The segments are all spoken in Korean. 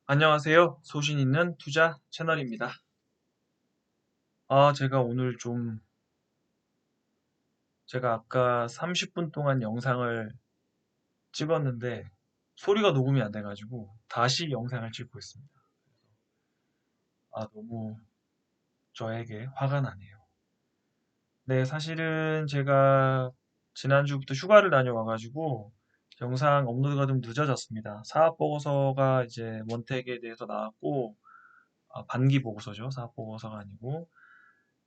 안녕하세요. 소신 있는 투자 채널입니다. 제가 오늘 제가 아까 30분 동안 영상을 찍었는데 소리가 녹음이 안 돼가지고 다시 영상을 찍고 있습니다. 너무 저에게 화가 나네요. 네, 사실은 제가 지난주부터 휴가를 다녀와가지고 영상 업로드가 좀 늦어졌습니다. 사업 보고서가 이제 원택에 대해서 나왔고, 반기 보고서죠. 사업 보고서가 아니고.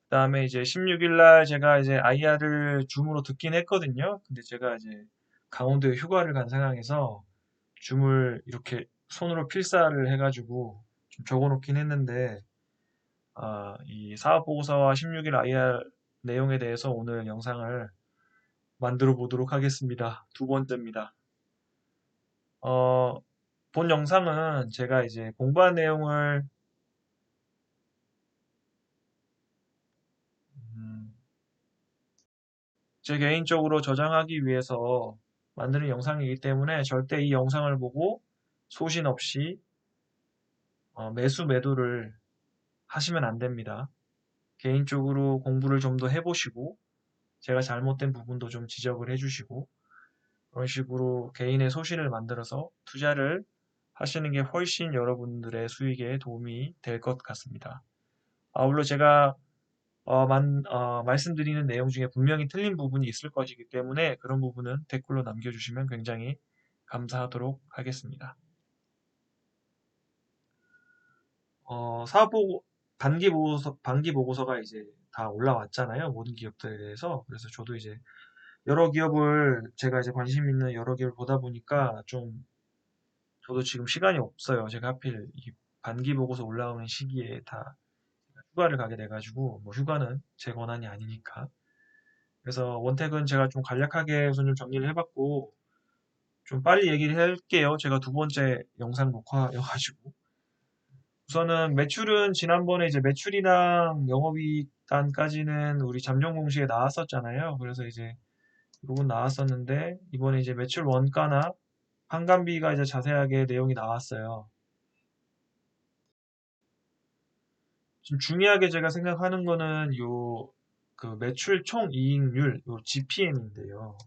그다음에 이제 16일 날 제가 이제 IR을 줌으로 듣긴 했거든요. 근데 제가 이제 강원도에 휴가를 간 상황에서 줌을 이렇게 손으로 필사를 해가지고 좀 적어놓긴 했는데, 이 사업 보고서와 16일 IR 내용에 대해서 오늘 영상을 만들어 보도록 하겠습니다. 두 번째입니다. 어, 본 영상은 제가 이제 공부한 내용을 음, 제 개인적으로 저장하기 위해서 만드는 영상이기 때문에 절대 이 영상을 보고 소신 없이 매수 매도를 하시면 안 됩니다. 개인적으로 공부를 좀 더 해보시고 제가 잘못된 부분도 좀 지적을 해주시고 그런 식으로 개인의 소신을 만들어서 투자를 하시는 게 훨씬 여러분들의 수익에 도움이 될 것 같습니다. 물론 제가 말씀드리는 내용 중에 분명히 틀린 부분이 있을 것이기 때문에 그런 부분은 댓글로 남겨주시면 굉장히 감사하도록 하겠습니다. 사보 반기 보고서가 이제 다 올라왔잖아요. 모든 기업들에 대해서. 그래서 저도 이제 여러 기업을 제가 이제 관심 있는 여러 기업을 보다 보니까 좀 저도 지금 시간이 없어요. 제가 하필 이 반기 보고서 올라오는 시기에 다 휴가를 가게 돼가지고 뭐 휴가는 제 권한이 아니니까. 그래서 원택은 제가 좀 간략하게 우선 좀 정리를 해봤고 좀 빨리 얘기를 할게요. 제가 두 번째 영상 녹화여가지고. 우선은 매출은 지난번에 이제 매출이랑 영업이익단까지는 우리 잠정 공시에 나왔었잖아요. 그래서 이제 이 부분 나왔었는데 이번에 이제 매출 원가나 판관비가 이제 자세하게 내용이 나왔어요. 지금 중요하게 제가 생각하는 거는 요 그 매출 총이익률 요 GPM인데요.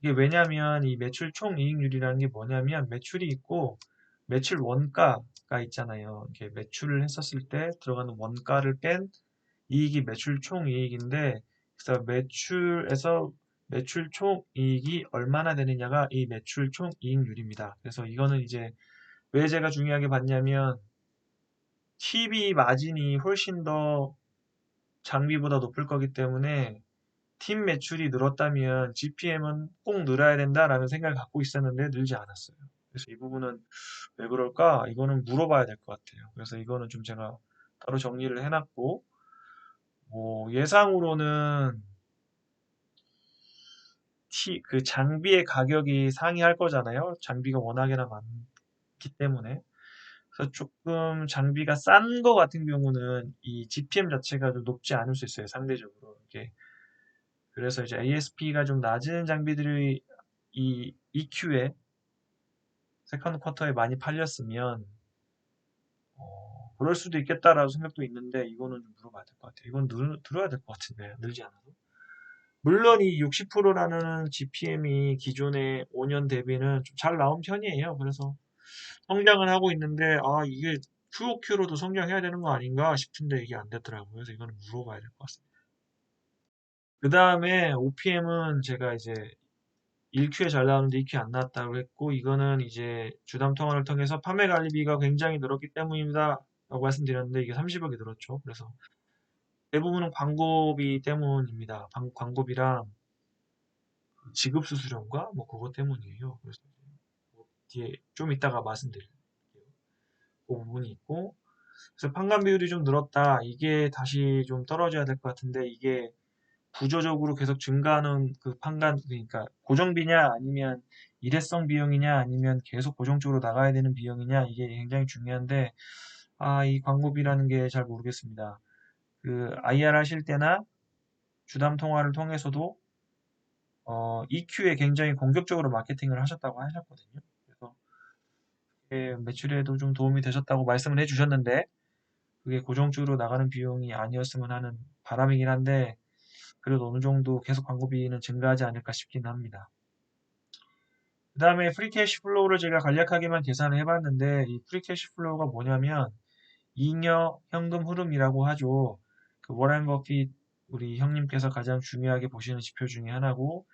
이게 왜냐면 이 매출 총이익률이라는 게 뭐냐면 매출이 있고 매출 원가가 있잖아요. 이렇게 매출을 했었을 때 들어가는 원가를 뺀 이익이 매출 총이익인데 그래서 매출에서 매출 총이익이 얼마나 되느냐가 이 매출 총이익률입니다. 그래서 이거는 이제 왜 제가 중요하게 봤냐면 TV 마진이 훨씬 더 장비보다 높을 거기 때문에 팀 매출이 늘었다면 GPM은 꼭 늘어야 된다라는 생각을 갖고 있었는데 늘지 않았어요. 그래서 이 부분은 왜 그럴까? 이거는 물어봐야 될 것 같아요. 그래서 이거는 좀 제가 따로 정리를 해놨고, 뭐 예상으로는 그 장비의 가격이 상이할 거잖아요. 장비가 워낙에나 많기 때문에. 그래서 조금 장비가 싼 거 같은 경우는 이 GPM 자체가 좀 높지 않을 수 있어요. 상대적으로. 이게 그래서 이제 ASP가 좀 낮은 장비들이 이 EQ에 세컨드 쿼터에 많이 팔렸으면 그럴 수도 있겠다라는 생각도 있는데 이거는 좀 물어봐야 될 것 같아요. 이건 들어야 될 것 같은데 늘지 않아도. 물론 이 60%라는 GPM이 기존의 5년 대비는 좀 잘 나온 편이에요. 그래서 성장을 하고 있는데 이게 QOQ로도 성장해야 되는 거 아닌가 싶은데 이게 안 되더라고요. 그래서 이거는 물어봐야 될 것 같습니다. 그 다음에 OPM은 제가 이제 1Q에 잘 나오는데 2Q 안 나왔다고 했고 이거는 이제 주담 통화를 통해서 판매 관리비가 굉장히 늘었기 때문입니다. 라고 말씀드렸는데 이게 30억이 늘었죠. 그래서 대부분은 광고비 때문입니다. 광고비랑 지급 수수료인가? 뭐 그것 때문이에요. 그래서 뭐 뒤에 좀 이따가 말씀드릴게요. 그 부분이 있고 그래서 판관 비율이 좀 늘었다. 이게 다시 좀 떨어져야 될 것 같은데 이게 구조적으로 계속 증가하는 그 판관 그러니까 고정비냐 아니면 일회성 비용이냐 아니면 계속 고정적으로 나가야 되는 비용이냐 이게 굉장히 중요한데 이 광고비라는 게 잘 모르겠습니다. 그 IR 하실 때나 주담 통화를 통해서도 EQ에 굉장히 공격적으로 마케팅을 하셨다고 하셨거든요. 그래서 매출에도 좀 도움이 되셨다고 말씀을 해주셨는데 그게 고정적으로 나가는 비용이 아니었으면 하는 바람이긴 한데 그래도 어느 정도 계속 광고비는 증가하지 않을까 싶긴 합니다. 그 다음에 프리캐시 플로우를 제가 간략하게만 계산을 해봤는데 이 프리캐시 플로우가 뭐냐면 잉여 현금 흐름이라고 하죠. 그 워렌 버핏 우리 형님께서 가장 중요하게 보시는 지표 중에 하나고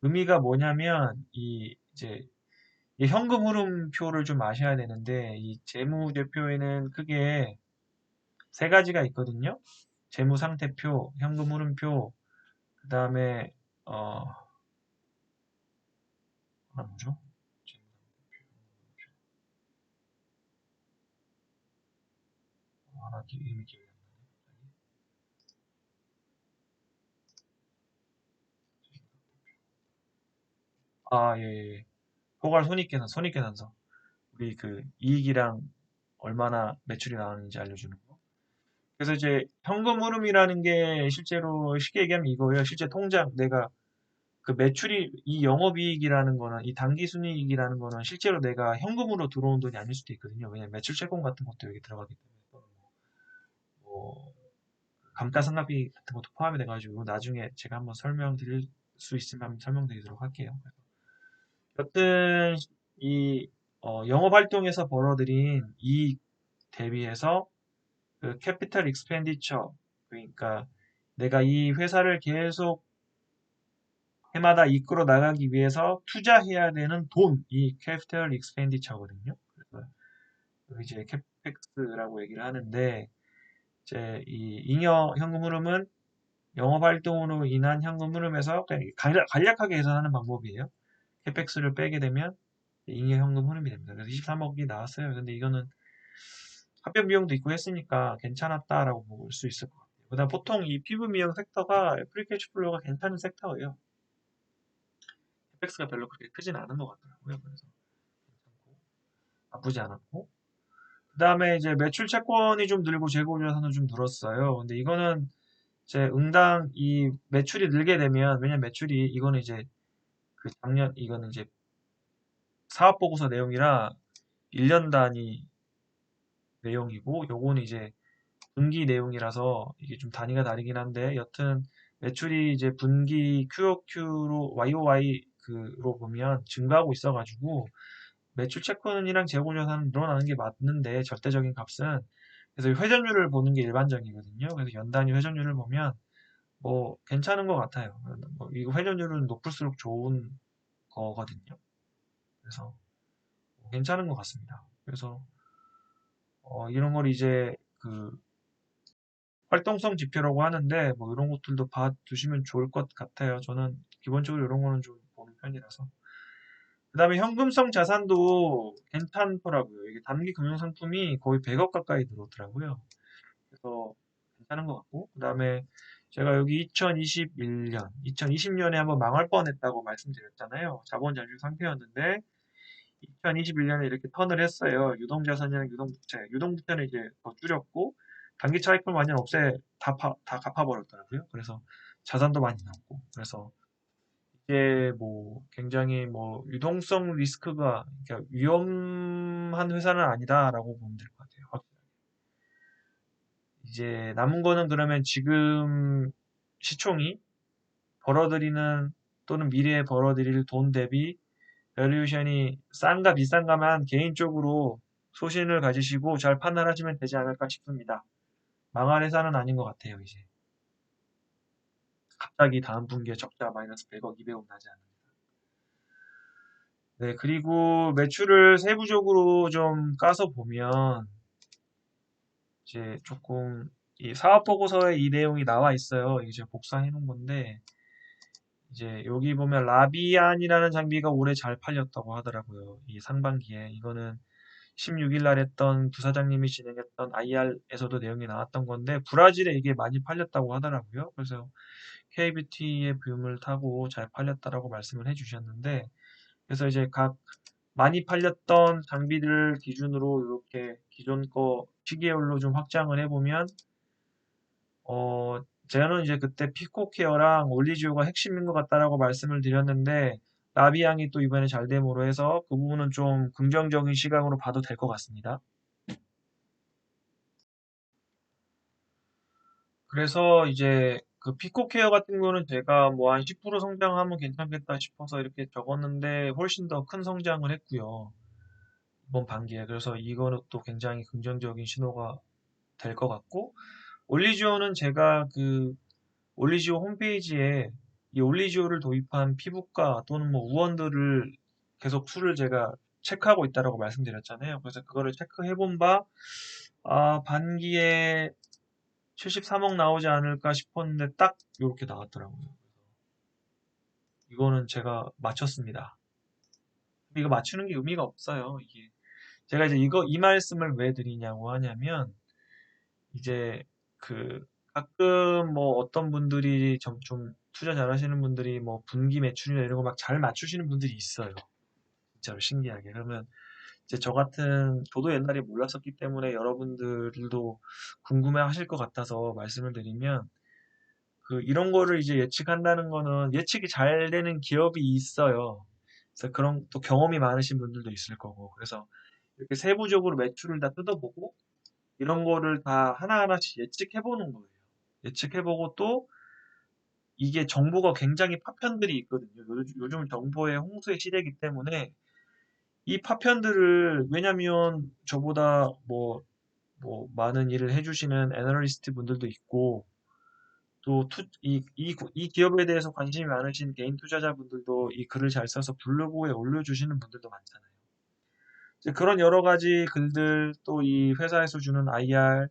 의미가 뭐냐면 이 이제 이 현금 흐름표를 좀 아셔야 되는데 이 재무제표에는 크게 세 가지가 있거든요. 재무상태표, 현금 흐름표, 그 다음에 하나 뭐죠? 하나 이름이 기억이 안 나네. 예, 예. 포괄 손익계산서. 우리 그 이익이랑 얼마나 매출이 나왔는지 알려주는 거. 그래서 이제 현금 흐름이라는 게 실제로 쉽게 얘기하면 이거예요. 실제 통장 내가 그 매출이 이 영업이익이라는 거는 이 당기순이익이라는 거는 실제로 내가 현금으로 들어온 돈이 아닐 수도 있거든요. 왜냐면 매출 채권 같은 것도 여기 들어가기 때문에 뭐 감가상각비 같은 것도 포함이 돼가지고 나중에 제가 한번 설명드릴 수 있으면 한번 설명드리도록 할게요. 여튼 이 영업 활동에서 벌어들인 이익 대비해서 그 캐피털 익스펜디처 그러니까 내가 이 회사를 계속 해마다 이끌어 나가기 위해서 투자해야 되는 돈, 이 캐피털 익스펜디처거든요. 그래서 이제 캐펙스라고 얘기를 하는데 이제 이 잉여 현금 흐름은 영업 활동으로 인한 현금 흐름에서 그냥 간략하게 계산하는 방법이에요. 캐펙스를 빼게 되면 잉여 현금 흐름이 됩니다. 그래서 23억이 나왔어요. 근데 이거는 합병 비용도 있고 했으니까 괜찮았다라고 볼 수 있을 것 같아요. 그다음 보통 이 피부 미용 섹터가 프리캐시 플로우가 괜찮은 섹터예요. 캐펙스가 별로 그렇게 크진 않은 것 같더라고요. 그래서 괜찮고 나쁘지 않았고 그다음에 이제 매출 채권이 좀 늘고 재고 자산도 좀 늘었어요. 근데 이거는 이제 응당 이 매출이 늘게 되면 왜냐면 매출이 이거는 이제 그 작년 이거는 이제 사업 보고서 내용이라 1년 단위 내용이고 요거는 이제 분기 내용이라서 이게 좀 단위가 다르긴 한데 여튼 매출이 이제 분기 QOQ로 YOY 그로 보면 증가하고 있어가지고 매출 채권이랑 재고 자산은 늘어나는 게 맞는데 절대적인 값은 그래서 회전율을 보는 게 일반적이거든요. 그래서 연 단위 회전율을 보면 뭐 괜찮은 것 같아요. 뭐 이거 회전율은 높을수록 좋은 거거든요. 그래서 뭐 괜찮은 것 같습니다. 그래서 이런 걸 이제 그 활동성 지표라고 하는데 뭐 이런 것들도 봐두시면 좋을 것 같아요. 저는 기본적으로 이런 거는 좀 보는 편이라서. 그다음에 현금성 자산도 괜찮더라고요. 이게 단기 금융상품이 거의 100억 가까이 들어오더라고요. 그래서 괜찮은 것 같고 그다음에 제가 여기 2020년에 한번 망할 뻔했다고 말씀드렸잖아요. 자본 잠식 상태였는데 2021년에 이렇게 턴을 했어요. 유동자산이랑 유동부채. 유동부채는 이제 더 줄였고 단기 차익을 완전 다 갚아버렸더라고요. 그래서 자산도 많이 남고 그래서 이게 뭐 굉장히 뭐 유동성 리스크가 그러니까 위험한 회사는 아니다라고 보면 될 것 같아요. 이제 남은 거는 그러면 지금 시총이 벌어들이는 또는 미래에 벌어들일 돈 대비 밸류에이션이 싼가 비싼가만 개인적으로 소신을 가지시고 잘 판단하시면 되지 않을까 싶습니다. 망할 회사는 아닌 것 같아요, 이제. 갑자기 다음 분기에 적자 마이너스 100억, 200억 나지 않는. 네, 그리고 매출을 세부적으로 좀 까서 보면 이제 조금 이 사업 보고서에 이 내용이 나와 있어요. 이제 복사해 놓은 건데 이제 여기 보면 라비안이라는 장비가 올해 잘 팔렸다고 하더라고요. 이 상반기에 이거는 16일 날 했던 부사장님이 진행했던 IR에서도 내용이 나왔던 건데 브라질에 이게 많이 팔렸다고 하더라고요. 그래서 KBT의 붐을 타고 잘 팔렸다라고 말씀을 해주셨는데 그래서 이제 각 많이 팔렸던 장비들 기준으로 이렇게 기존 거 시계열로 좀 확장을 해보면 저는 이제 그때 피코케어랑 올리지오가 핵심인 것 같다라고 말씀을 드렸는데 라비앙이 또 이번에 잘 됨으로 해서 그 부분은 좀 긍정적인 시각으로 봐도 될 것 같습니다. 그래서 이제 그 피코케어 같은 거는 제가 뭐 한 10% 성장하면 괜찮겠다 싶어서 이렇게 적었는데 훨씬 더 큰 성장을 했고요. 이번 반기에. 그래서 이거는 또 굉장히 긍정적인 신호가 될 것 같고, 올리지오는 제가 그 올리지오 홈페이지에 이 올리지오를 도입한 피부과 또는 뭐 우원들을 계속 수를 제가 체크하고 있다라고 말씀드렸잖아요. 그래서 그거를 체크해 본 바, 반기에 73억 나오지 않을까 싶었는데 딱 이렇게 나왔더라고요. 이거는 제가 맞췄습니다. 근데 이거 맞추는 게 의미가 없어요. 이게 제가 이제 이 말씀을 왜 드리냐고 하냐면 이제 그 가끔 뭐 어떤 분들이 좀 투자 잘하시는 분들이 뭐 분기 매출이나 이런 거 막 잘 맞추시는 분들이 있어요. 진짜로 신기하게. 그러면 이제 저도 옛날에 몰랐었기 때문에 여러분들도 궁금해 하실 것 같아서 말씀을 드리면 그 이런 거를 이제 예측한다는 거는 예측이 잘 되는 기업이 있어요. 그래서 그런 또 경험이 많으신 분들도 있을 거고. 그래서 이렇게 세부적으로 매출을 다 뜯어보고 이런 거를 다 하나하나씩 예측해보는 거예요. 예측해보고 또 이게 정보가 굉장히 파편들이 있거든요. 요즘 정보의 홍수의 시대이기 때문에 이 파편들을 왜냐면 저보다 뭐 많은 일을 해주시는 애널리스트 분들도 있고 또 이 기업에 대해서 관심이 많으신 개인 투자자분들도 이 글을 잘 써서 블로그에 올려주시는 분들도 많잖아요. 이제 그런 여러 가지 글들 또 이 회사에서 주는 IR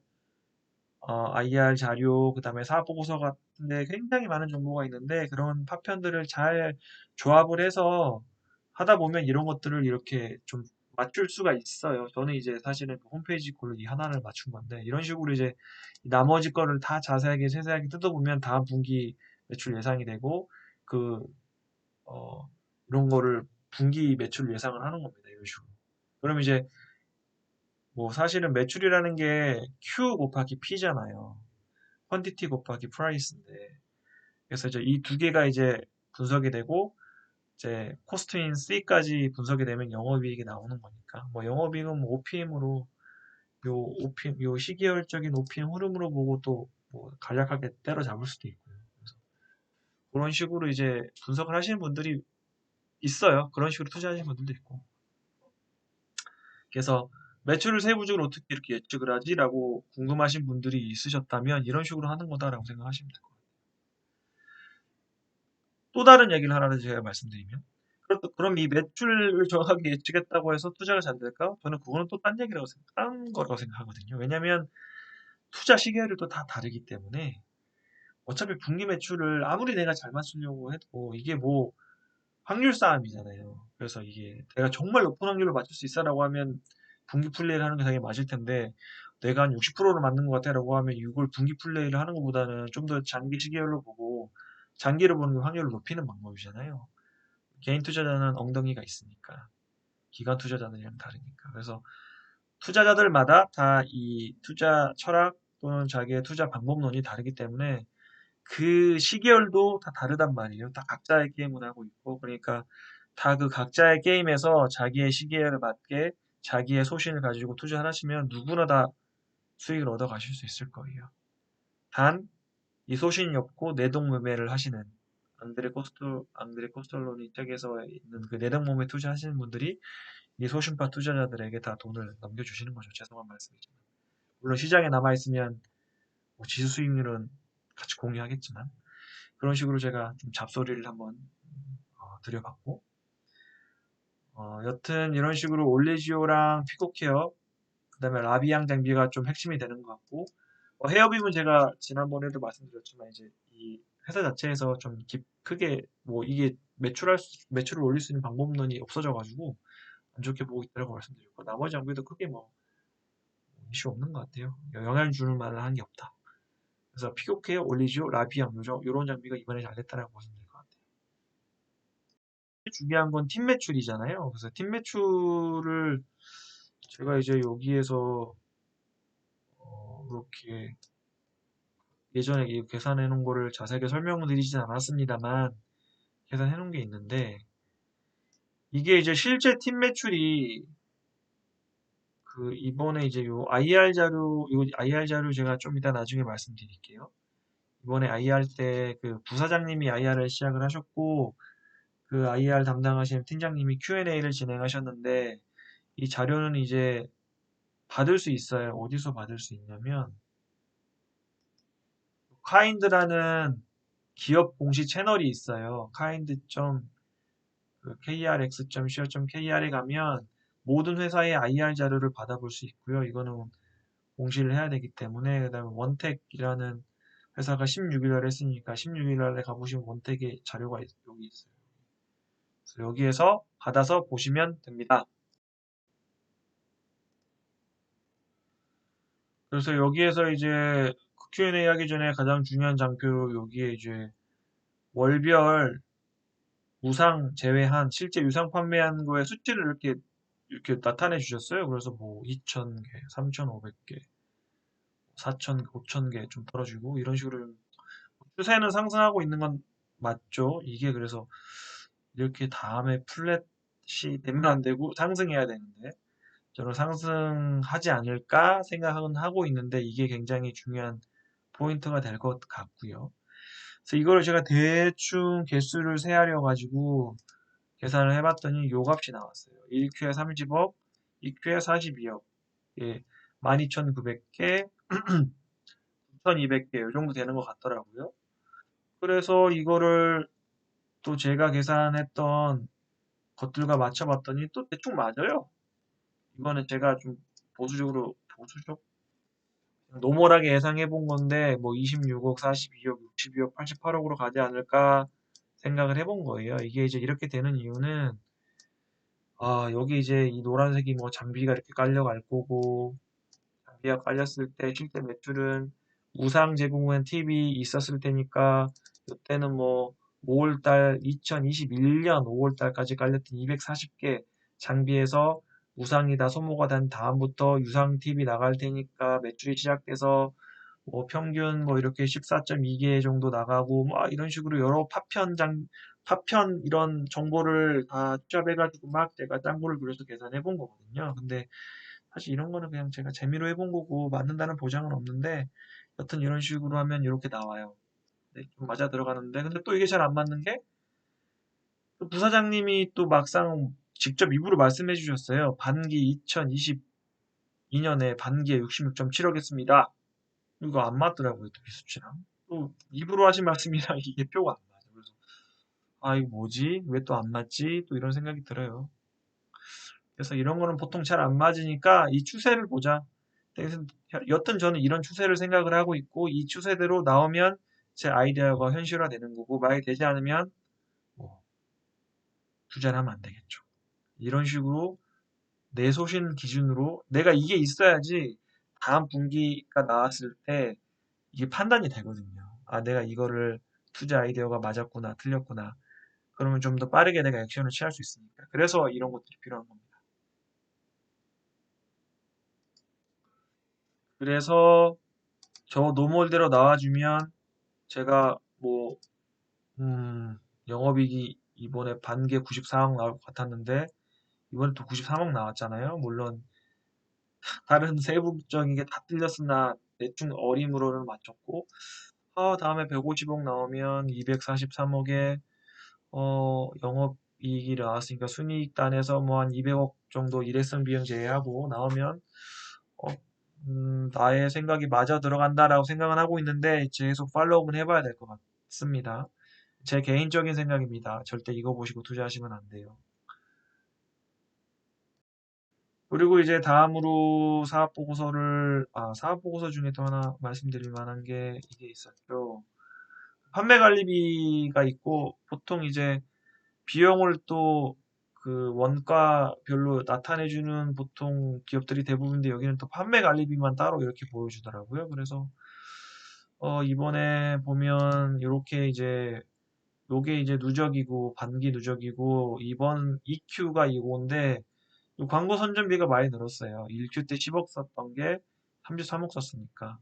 자료, 그 다음에 사보고서 같은데 굉장히 많은 정보가 있는데 그런 파편들을 잘 조합을 해서 하다 보면 이런 것들을 이렇게 좀 맞출 수가 있어요. 저는 이제 사실은 그 홈페이지 글을 이 하나를 맞춘 건데 이런 식으로 이제 나머지 거를 다 자세하게 세세하게 뜯어보면 다음 분기 매출 예상이 되고 그, 어, 이런 거를 분기 매출 예상을 하는 겁니다. 이런 식으로. 그럼 이제 뭐 사실은 매출이라는 게 Q 곱하기 P잖아요. 퀀티티 곱하기 프라이스인데 그래서 이제 이 두 개가 이제 분석이 되고 이제 코스트인 C까지 분석이 되면 영업이익이 나오는 거니까 뭐 영업이익은 뭐 OPM으로 요 시계열적인 OPM 흐름으로 보고 또 뭐 간략하게 때려잡을 수도 있고요. 그래서 그런 식으로 이제 분석을 하시는 분들이 있어요. 그런 식으로 투자하시는 분들도 있고. 그래서 매출을 세부적으로 어떻게 이렇게 예측을 하지라고 궁금하신 분들이 있으셨다면 이런 식으로 하는 거다라고 생각하시면 돼요. 또 다른 얘기를 하나 제가 말씀드리면 그럼 이 매출을 정확하게 예측했다고 해서 투자가 잘 될까? 저는 그거는 또 딴 거라고 생각하거든요. 왜냐면 투자 시계열이 또 다 다르기 때문에 어차피 분기 매출을 아무리 내가 잘 맞추려고 해도 이게 뭐 확률 싸움이잖아요. 그래서 이게 내가 정말 높은 확률로 맞출 수 있어라고 하면 분기 플레이를 하는 게 당연히 맞을 텐데 내가 한 60%를 맞는 것 같아라고 하면 이걸 분기 플레이를 하는 것보다는 좀 더 장기 시계열로 보고 장기로 보는 게 확률을 높이는 방법이잖아요. 개인 투자자는 엉덩이가 있으니까 기관 투자자들이랑 다르니까 그래서 투자자들마다 다 이 투자 철학 또는 자기의 투자 방법론이 다르기 때문에 그 시계열도 다 다르단 말이에요. 다 각자의 게임을 하고 있고 그러니까 다 그 각자의 게임에서 자기의 시계열에 맞게 자기의 소신을 가지고 투자를 하시면 누구나 다 수익을 얻어 가실 수 있을 거예요. 단 이 소신이 없고 내동매매를 하시는 안드레 코스톨로니 책에서 있는 그 내동매매 투자하시는 분들이 이 소신파 투자자들에게 다 돈을 넘겨주시는 거죠. 죄송한 말씀이지만. 물론 시장에 남아있으면 뭐 지수 수익률은 같이 공유하겠지만 그런 식으로 제가 좀 잡소리를 한번 드려봤고 여튼 이런 식으로 올리지오랑 피코케어 그다음에 라비앙 장비가 좀 핵심이 되는 것 같고 헤어빔은 제가 지난번에도 말씀드렸지만 이제 이 회사 자체에서 좀 크게 뭐 이게 매출을 올릴 수 있는 방법론이 없어져가지고 안 좋게 보고 있다고 말씀드렸고 나머지 장비도 크게 뭐 이슈 없는 것 같아요. 영향 주는 만한 한 게 없다. 그래서 피코케어, 올리지오, 라비앙 요런 장비가 이번에 잘 됐다라고 보시면 될 것 같아요. 중요한 건 팀 매출이잖아요. 그래서 팀 매출을 제가 이제 여기에서 그렇게 예전에 이 계산해 놓은 거를 자세하게 설명을 드리진 않았습니다만 계산해 놓은 게 있는데 이게 이제 실제 팀 매출이 그 이번에 이제 요 IR 자료 제가 좀 이따 나중에 말씀드릴게요. 이번에 IR 때 그 부사장님이 IR을 시작을 하셨고 그 IR 담당하시는 팀장님이 Q&A를 진행하셨는데 이 자료는 이제 받을 수 있어요. 어디서 받을 수 있냐면 카인드라는 기업 공식 채널이 있어요. kind.krx.co.kr에 가면 모든 회사의 IR 자료를 받아볼 수 있고요. 이거는 공시를 해야 되기 때문에 그다음에 원택이라는 회사가 16일 날 했으니까 16일 날에 가보시면 원택의 자료가 여기 있어요. 그래서 여기에서 받아서 보시면 됩니다. 그래서 여기에서 이제 Q&A 하기 전에 가장 중요한 장표 여기에 이제 월별 무상 제외한 실제 유상 판매한 거의 수치를 이렇게 나타내 주셨어요. 그래서 뭐 2,000개, 3,500개, 4,000개, 5,000개 좀 털어주고 이런 식으로 추세는 상승하고 있는 건 맞죠. 이게 그래서 이렇게 다음에 플랫이 되면 안 되고 상승해야 되는데 저는 상승하지 않을까 생각은 하고 있는데 이게 굉장히 중요한 포인트가 될 것 같고요. 그래서 이거를 제가 대충 개수를 세하려 가지고 계산을 해봤더니 요 값이 나왔어요. 1Q에 30억, 2Q에 42억, 예, 12,900개, 9,200개 이 정도 되는 것 같더라고요. 그래서 이거를 또 제가 계산했던 것들과 맞춰봤더니 또 대충 맞아요. 이거는 제가 좀 보수적? 노멀하게 예상해 본 건데 뭐 26억, 42억, 62억, 88억으로 가지 않을까 생각을 해본 거예요. 이게 이제 이렇게 되는 이유는 여기 이제 이 노란색이 뭐 장비가 이렇게 깔려갈 거고 장비가 깔렸을 때 실제 매출은 무상 제공한 팁이 있었을 테니까 이때는 뭐 5월달 2021년 5월달까지 깔렸던 240개 장비에서 무상이 다 소모가 된 다음부터 유상 팁이 나갈 테니까 매출이 시작돼서 뭐 평균 뭐 이렇게 14.2개 정도 나가고 뭐 이런 식으로 여러 파편 이런 정보를 다 취합해가지고 막 제가 짱구를 그려서 계산해 본 거거든요. 근데 사실 이런 거는 그냥 제가 재미로 해본 거고 맞는다는 보장은 없는데 여튼 이런 식으로 하면 이렇게 나와요. 네, 좀 맞아 들어가는데 근데 또 이게 잘 안 맞는 게 또 부사장님이 또 막상 직접 입으로 말씀해 주셨어요. 반기 2022년에 반기에 66.7억 했습니다. 이거 안 맞더라고요, 또 비수치랑. 또 입으로 하신 말씀이랑 이게 표가 안 맞아요. 그래서 이거 뭐지? 왜 또 안 맞지? 또 이런 생각이 들어요. 그래서 이런 거는 보통 잘 안 맞으니까 이 추세를 보자. 그래서 여튼 저는 이런 추세를 생각을 하고 있고 이 추세대로 나오면 제 아이디어가 현실화되는 거고 만약에 되지 않으면 뭐 투자를 하면 안 되겠죠. 이런 식으로 내 소신 기준으로 내가 이게 있어야지 다음 분기가 나왔을 때 이게 판단이 되거든요. 내가 이거를 투자 아이디어가 맞았구나, 틀렸구나. 그러면 좀 더 빠르게 내가 액션을 취할 수 있으니까. 그래서 이런 것들이 필요한 겁니다. 그래서 저 노멀대로 나와주면 제가 뭐, 영업이익이 이번에 반기에 94억 나올 것 같았는데, 이번에 또 93억 나왔잖아요. 물론, 다른 세부적인 게 다 틀렸으나, 대충 어림으로는 맞췄고, 다음에 150억 나오면 243억에 영업이익이 나왔으니까 순이익단에서 뭐 한 200억 정도 일회성 비용 제외하고 나오면 어, 나의 생각이 맞아 들어간다라고 생각은 하고 있는데 계속 팔로우업은 해봐야 될 것 같습니다. 제 개인적인 생각입니다. 절대 이거 보시고 투자하시면 안 돼요. 그리고 이제 다음으로 사업보고서 중에 또 하나 말씀드릴 만한 게 이게 있었죠. 판매 관리비가 있고 보통 이제 비용을 또 그 원가별로 나타내주는 보통 기업들이 대부분인데 여기는 또 판매 관리비만 따로 이렇게 보여주더라고요. 그래서 이번에 보면 이렇게 이제 요게 이제 누적이고 반기 누적이고 이번 EQ가 이건데 이 광고 선전비가 많이 늘었어요. 1Q 때 10억 썼던 게 33억 썼으니까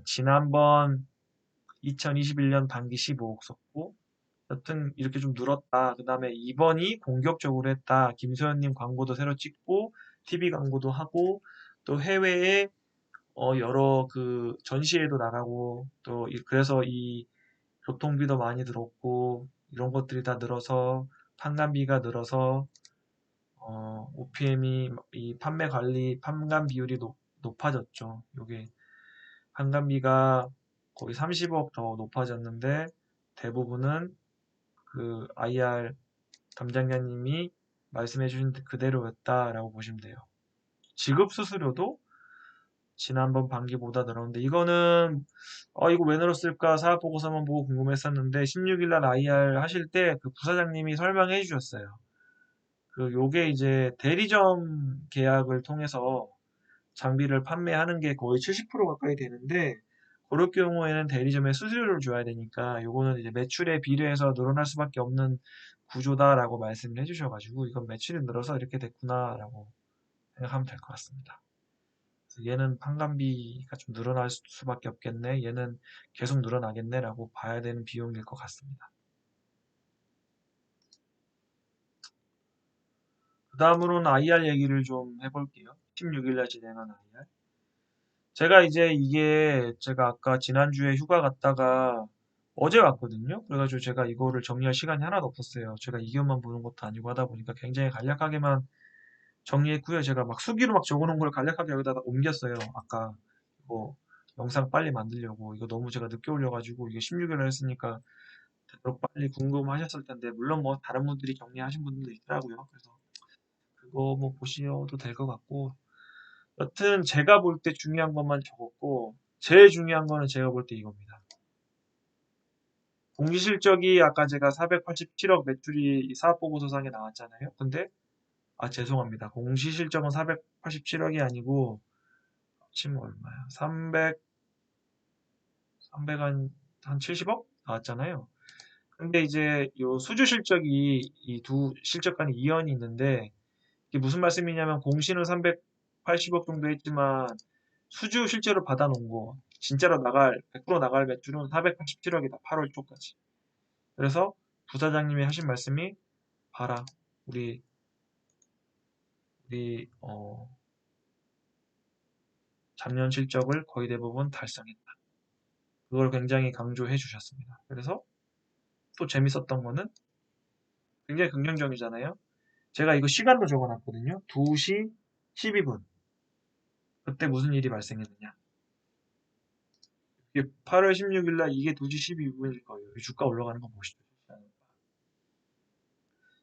지난번 2021년 반기 15억 썼고 여튼 이렇게 좀 늘었다. 그 다음에 2번이 공격적으로 했다. 김소연님 광고도 새로 찍고 TV 광고도 하고 또 해외에 여러 그 전시회도 나가고 또 그래서 이 교통비도 많이 들었고 이런 것들이 다 늘어서 판관비가 늘어서 OPM이 이 판매 관리 판관 비율이 높아졌죠. 요게 판관비가 거의 30억 더 높아졌는데 대부분은 그 IR 담당자님이 말씀해 주신 그대로였다라고 보시면 돼요. 지급 수수료도 지난번 반기보다 늘었는데 이거는 이거 왜 늘었을까 사업 보고서만 보고 궁금했었는데 16일 날 IR 하실 때 그 부사장님이 설명해 주셨어요. 그 요게 이제 대리점 계약을 통해서 장비를 판매하는 게 거의 70% 가까이 되는데 그럴 경우에는 대리점에 수수료를 줘야 되니까 요거는 이제 매출에 비례해서 늘어날 수밖에 없는 구조다라고 말씀을 해주셔가지고 이건 매출이 늘어서 이렇게 됐구나라고 생각하면 될 것 같습니다. 그래서 얘는 판관비가 좀 늘어날 수밖에 없겠네. 얘는 계속 늘어나겠네라고 봐야 되는 비용일 것 같습니다. 그 다음으로는 IR 얘기를 좀 해볼게요. 16일날 진행한 IR. 제가 이제 이게 제가 아까 지난주에 휴가 갔다가 어제 왔거든요. 그래가지고 제가 이거를 정리할 시간이 하나도 없었어요. 제가 이것만 보는 것도 아니고 하다 보니까 굉장히 간략하게만 정리했고요. 제가 막 수기로 막 적어놓은 걸 간략하게 여기다 옮겼어요. 아까 이거 영상 빨리 만들려고 이거 너무 제가 늦게 올려가지고 이게 16일에 했으니까 되도록 빨리 궁금하셨을 텐데 물론 뭐 다른 분들이 정리하신 분들도 있더라고요. 그래서 그거 뭐 보셔도 될 것 같고 여튼 제가 볼 때 중요한 것만 적었고 제일 중요한 거는 제가 볼 때 이겁니다. 공시실적이 아까 제가 487억 매출이 사업보고서상에 나왔잖아요. 근데 죄송합니다. 공시실적은 487억이 아니고 지금 얼마야? 300한 70억 나왔잖아요. 근데 이제 요 수주 실적이 이 두 실적 간에 이연이 있는데 이게 무슨 말씀이냐면 공시는 380억 정도 했지만 수주 실제로 받아놓은 거 진짜로 100% 나갈 매출은 487억이다. 8월 초까지. 그래서 부사장님이 하신 말씀이 봐라. 우리 우리 작년 실적을 거의 대부분 달성했다. 그걸 굉장히 강조해 주셨습니다. 그래서 또 재밌었던 거는 굉장히 긍정적이잖아요. 제가 이거 시간도 적어놨거든요. 2시 12분. 그때 무슨 일이 발생했느냐. 이게 8월 16일 날 이게 2시 12분일 거예요. 주가 올라가는 거 보시죠.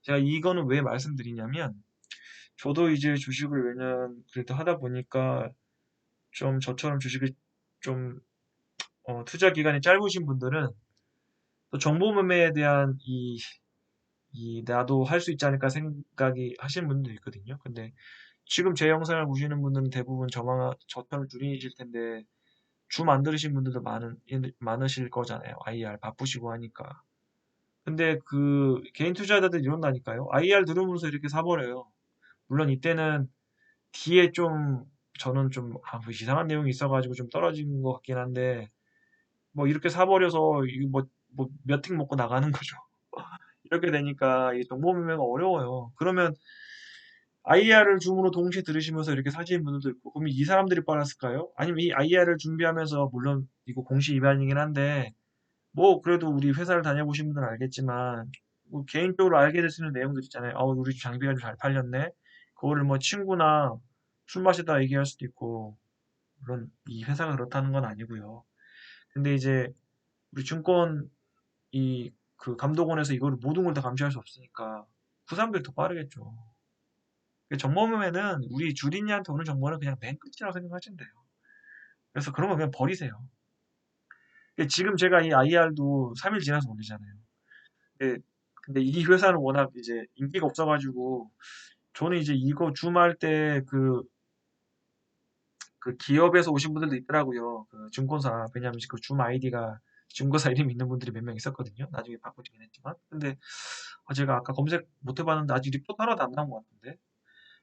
제가 이거는 왜 말씀드리냐면 저도 이제 주식을 매년 그래도 하다 보니까 좀 저처럼 주식을 좀 투자 기간이 짧으신 분들은 또 정보 매매에 대한 나도 할 수 있지 않을까 생각이 하시는 분들도 있거든요. 근데 지금 제 영상을 보시는 분들은 대부분 저처럼 줄이실 텐데 줌 안 들으신 분들도 많으실 거잖아요. IR 바쁘시고 하니까. 근데 그 개인 투자자들 이런다니까요. IR 들으면서 이렇게 사버려요. 물론 이때는 뒤에 좀 저는 좀 뭐 이상한 내용이 있어가지고 좀 떨어진 것 같긴 한데 뭐 이렇게 사버려서 이거 몇 팀 먹고 나가는 거죠. 이렇게 되니까 이 정보 매매가 어려워요. 그러면 IR을 줌으로 동시에 들으시면서 이렇게 사시는 분들도 있고, 그럼 이 사람들이 빨랐을까요? 아니면 이 IR을 준비하면서, 물론 이거 공시 위반이긴 한데, 뭐, 그래도 우리 회사를 다녀보신 분들은 알겠지만, 뭐 개인적으로 알게 될 수 있는 내용들 있잖아요. 우리 장비가 좀 잘 팔렸네. 그거를 뭐 친구나 술 마시다 얘기할 수도 있고, 물론 이 회사가 그렇다는 건 아니고요. 근데 이제 우리 증권 그 감독원에서 이거를 모든 걸 다 감시할 수 없으니까, 그 사람들이 더 빠르겠죠. 정보면은 우리 주린이한테 오는 정보는 그냥 맨 끝이라고 생각하시면 돼요. 그래서 그런 거 그냥 버리세요. 지금 제가 이 IR도 3일 지나서 올리잖아요. 근데, 근데 이 회사는 워낙 이제 인기가 없어가지고 저는 이제 이거 줌할 때 그 기업에서 오신 분들도 있더라고요. 그 증권사. 왜냐하면 그 줌 아이디가 증권사 이름 있는 분들이 몇 명 있었거든요. 나중에 바꾸지긴 했지만. 근데 제가 아까 검색 못 해봤는데 아직 리포트 하나도 안 나온 것 같은데.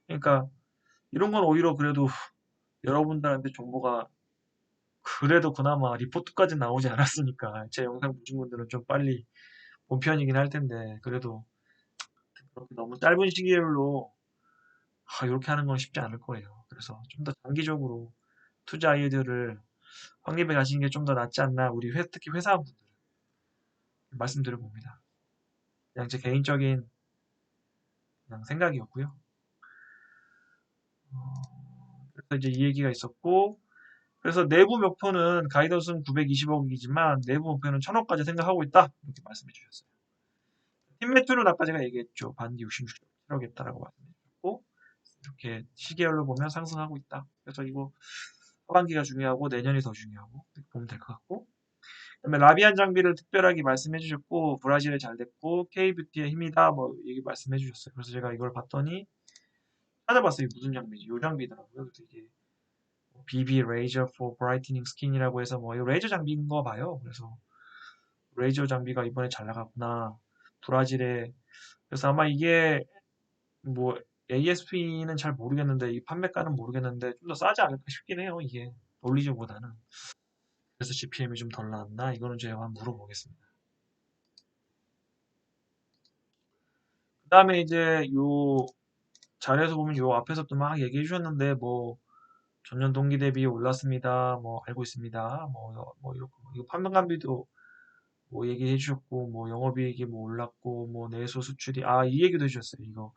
그러니까 이런 건 오히려 그래도 여러분들한테 정보가 그래도 그나마 리포트까지 나오지 않았으니까 제 영상 보신 분들은 좀 빨리 본편이긴 할 텐데 그래도 그렇게 너무 짧은 시기로 이렇게 하는 건 쉽지 않을 거예요. 그래서 좀 더 장기적으로 투자 아이디어를 확립해 가시는 게 좀 더 낫지 않나 우리 특히 회사원분들 말씀드려봅니다. 그냥 제 개인적인 그냥 생각이었고요. 그래서 이제 이 얘기가 있었고 그래서 내부 목표는 가이던스는 920억이지만 내부 목표는 1000억까지 생각하고 있다 이렇게 말씀해 주셨어요. 팀 매출은 아까 제가 얘기했죠. 반기 66억이었다라고 말씀해 주셨고 이렇게 시계열로 보면 상승하고 있다. 그래서 이거 하반기가 중요하고 내년이 더 중요하고 이렇게 보면 될 것 같고 그다음에 라비안 장비를 특별하게 말씀해 주셨고 브라질에 잘 됐고 K뷰티의 힘이다 뭐 얘기 말씀해 주셨어요. 그래서 제가 이걸 봤더니 찾아봤어요. 이게 무슨 장비지? 요 장비더라고요. 그래서 이게 BB 레이저 for Brightening Skin이라고 해서 뭐 이거 레이저 장비인 거 봐요. 그래서 레이저 장비가 이번에 잘 나갔구나. 브라질에 그래서 아마 이게 뭐 ASP는 잘 모르겠는데 이 판매가는 모르겠는데 좀 더 싸지 않을까 싶긴 해요. 이게 올리저보다는. 그래서 GPM이 좀 덜 나왔나? 이거는 제가 한번 물어보겠습니다. 그다음에 이제 요 자료에서 보면 요 앞에서도 막 얘기해 주셨는데 뭐 전년 동기 대비 올랐습니다. 뭐 알고 있습니다. 뭐 이렇게 이거 판매감비도 뭐 얘기해 주셨고 뭐 영업이익이 뭐 올랐고 뭐 내수 수출이 이 얘기도 해주셨어요. 이거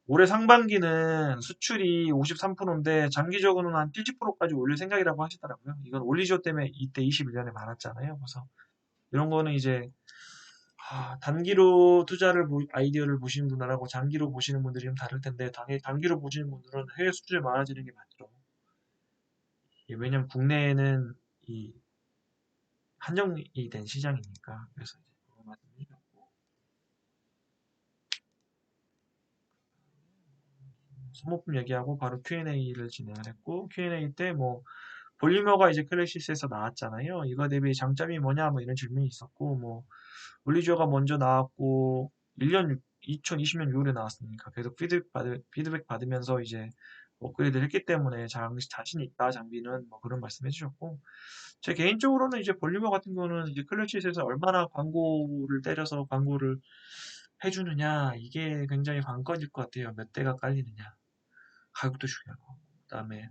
올해 상반기는 수출이 53%인데 장기적으로는 한 70%까지 올릴 생각이라고 하시더라고요. 이건 올리죠 때문에 이때 21년에 많았잖아요. 그래서 이런 거는 이제 단기로 투자를 아이디어를 보시는 분들하고 장기로 보시는 분들이 좀 다를 텐데 단기로 보시는 분들은 해외 수출이 많아지는 게 맞죠. 왜냐면 국내에는 이 한정이 된 시장이니까 그래서 이제 그런 말씀드리고 소모품 얘기하고 바로 Q&A를 진행을 했고 Q&A 때 뭐 볼리머가 이제 클래시스에서 나왔잖아요. 이거 대비 장점이 뭐냐 뭐 이런 질문이 있었고 뭐 올리주어가 먼저 나왔고 2020년 6월에 나왔으니까 계속 피드백 받으면서 이제 업그레이드를 했기 때문에 자신 있다 장비는 뭐 그런 말씀 해주셨고 제 개인적으로는 이제 볼리머 같은 경우는 이제 클래시스에서 얼마나 광고를 때려서 광고를 해주느냐 이게 굉장히 관건일 것 같아요. 몇 대가 깔리느냐 가격도 중요하고 그다음에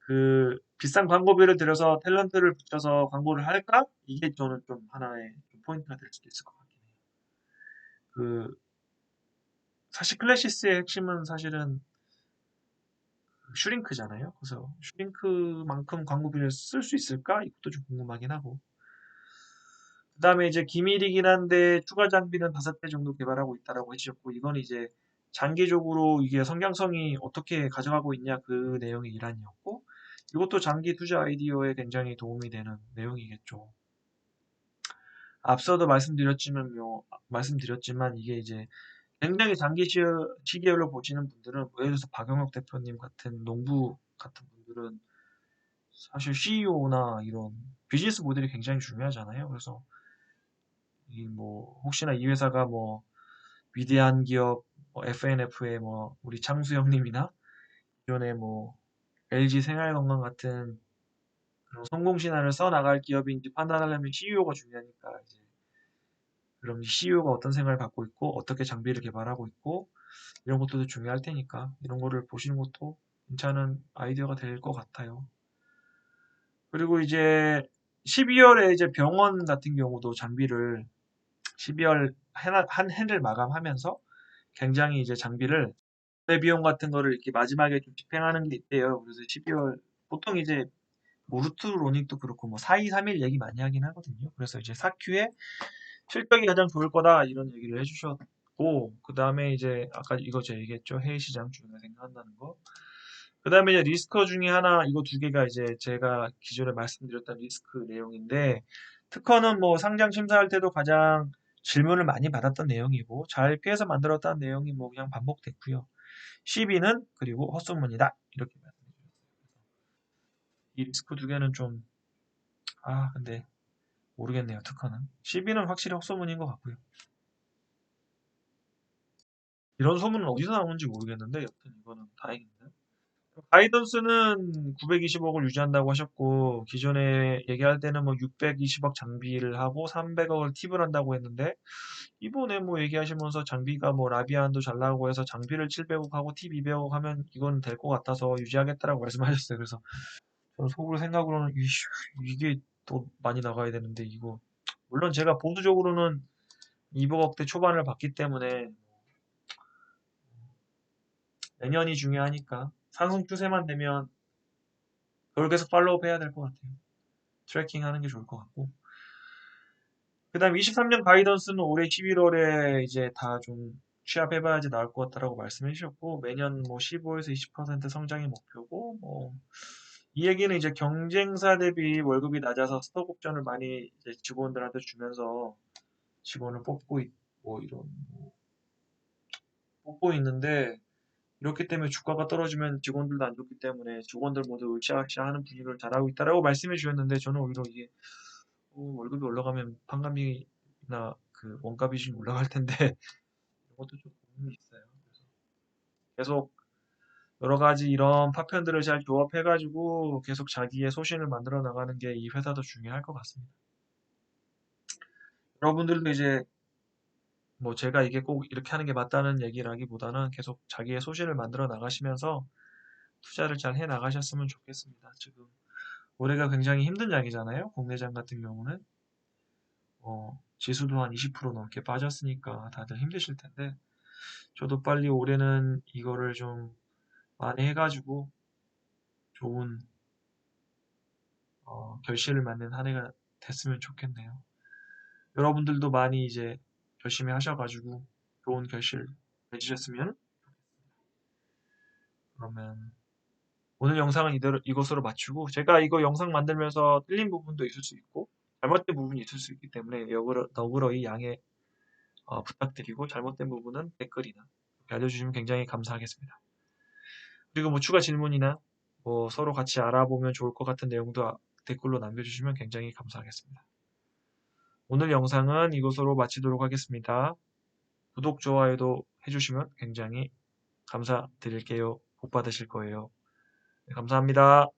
그 비싼 광고비를 들여서 탤런트를 붙여서 광고를 할까? 이게 저는 좀 하나의 좀 포인트가 될 수도 있을 것 같긴 해요. 그 사실 클래시스의 핵심은 사실은 슈링크잖아요. 그래서 슈링크만큼 광고비를 쓸 수 있을까? 이것도 좀 궁금하긴 하고. 그다음에 이제 기밀이긴 한데 추가 장비는 5대 정도 개발하고 있다라고 해주셨고 이건 이제 장기적으로 이게 성장성이 어떻게 가져가고 있냐 그 내용의 일환이었고 이것도 장기 투자 아이디어에 굉장히 도움이 되는 내용이겠죠. 앞서도 말씀드렸지만 이게 이제 굉장히 장기 시계열로 보시는 분들은 뭐 예를 들어서 박영혁 대표님 같은 농부 같은 분들은 사실 CEO나 이런 비즈니스 모델이 굉장히 중요하잖아요. 그래서 이 뭐 혹시나 이 회사가 뭐 위대한 기업 FNF의 뭐 우리 창수 형님이나 기존에 뭐 LG 생활건강 같은 그런 성공 신화를 써 나갈 기업인지 판단하려면 CEO가 중요하니까 이제 그럼 이 CEO가 어떤 생각을 갖고 있고 어떻게 장비를 개발하고 있고 이런 것도 중요할 테니까 이런 거를 보시는 것도 괜찮은 아이디어가 될 것 같아요. 그리고 이제 12월에 이제 병원 같은 경우도 장비를 12월 한 해를 마감하면서 굉장히 이제 장비를 내 비용 같은 거를 이렇게 마지막에 좀 집행하는 게 있대요. 그래서 12월 보통 이제 뭐 루트 로닉도 그렇고 뭐 4231 얘기 많이 하긴 하거든요. 그래서 이제 4Q에 실적이 가장 좋을 거다 이런 얘기를 해주셨고 그 다음에 이제 아까 이거 제가 얘기했죠. 해외 시장 중요하게 생각한다는 거. 그 다음에 이제 리스크 중에 하나 이거 두 개가 이제 제가 기존에 말씀드렸던 리스크 내용인데 특허는 뭐 상장 심사할 때도 가장 질문을 많이 받았던 내용이고 잘 피해서 만들었다는 내용이 뭐 그냥 반복됐고요. 시비는 그리고 헛소문이다 이렇게 말씀드렸어요. 이 리스크 두 개는 좀 근데 모르겠네요. 특허는 시비는 확실히 헛소문인 것 같고요. 이런 소문은 어디서 나오는지 모르겠는데 여튼 이거는 다행입니다. 가이던스는 920억을 유지한다고 하셨고, 기존에 얘기할 때는 뭐 620억 장비를 하고 300억을 팁을 한다고 했는데, 이번에 뭐 얘기하시면서 장비가 뭐 라비안도 잘 나오고 해서 장비를 700억 하고 팁 200억 하면 이건 될 것 같아서 유지하겠다라고 말씀하셨어요. 그래서 저는 속으로 생각으로는 이게 또 많이 나가야 되는데 이거 물론 제가 보수적으로는 200억대 초반을 봤기 때문에 내년이 중요하니까 상승 추세만 되면 그걸 계속 팔로우 해야 될 것 같아요. 트래킹 하는 게 좋을 것 같고. 그 다음에 23년 가이던스는 올해 11월에 이제 다 좀 취합해봐야지 나올 것 같다라고 말씀해 주셨고, 매년 뭐 15에서 20% 성장이 목표고, 뭐, 이 얘기는 이제 경쟁사 대비 월급이 낮아서 스톡 옵션을 많이 이제 직원들한테 주면서 직원을 뽑고 있고, 이런, 뽑고 있는데, 이렇기 때문에 주가가 떨어지면 직원들도 안 좋기 때문에 직원들 모두 으쌰으쌰 하는 분위기를 잘하고 있다라고 말씀해 주셨는데, 저는 오히려 이게 월급이 올라가면 판관비나 그 원가 비중이 올라갈 텐데 이것도 좀 고민이 있어요. 그래서 계속 여러 가지 이런 파편들을 잘 조합해가지고 계속 자기의 소신을 만들어 나가는 게 이 회사도 중요할 것 같습니다. 여러분들도 이제 뭐 제가 이게 꼭 이렇게 하는 게 맞다는 얘기라기보다는 계속 자기의 소신을 만들어 나가시면서 투자를 잘 해 나가셨으면 좋겠습니다. 지금 올해가 굉장히 힘든 장이잖아요. 국내장 같은 경우는 지수도 한 20% 넘게 빠졌으니까 다들 힘드실 텐데 저도 빨리 올해는 이거를 좀 많이 해가지고 좋은 결실을 맺는 한 해가 됐으면 좋겠네요. 여러분들도 많이 이제 열심히 하셔가지고 좋은 결실 맺으셨으면. 그러면 오늘 영상은 이것으로 마치고 제가 이거 영상 만들면서 틀린 부분도 있을 수 있고 잘못된 부분이 있을 수 있기 때문에 너그러이 양해 부탁드리고 잘못된 부분은 댓글이나 이렇게 알려주시면 굉장히 감사하겠습니다. 그리고 뭐 추가 질문이나 뭐 서로 같이 알아보면 좋을 것 같은 내용도 댓글로 남겨주시면 굉장히 감사하겠습니다. 오늘 영상은 이것으로 마치도록 하겠습니다. 구독, 좋아요도 해주시면 굉장히 감사드릴게요. 복 받으실 거예요. 네, 감사합니다.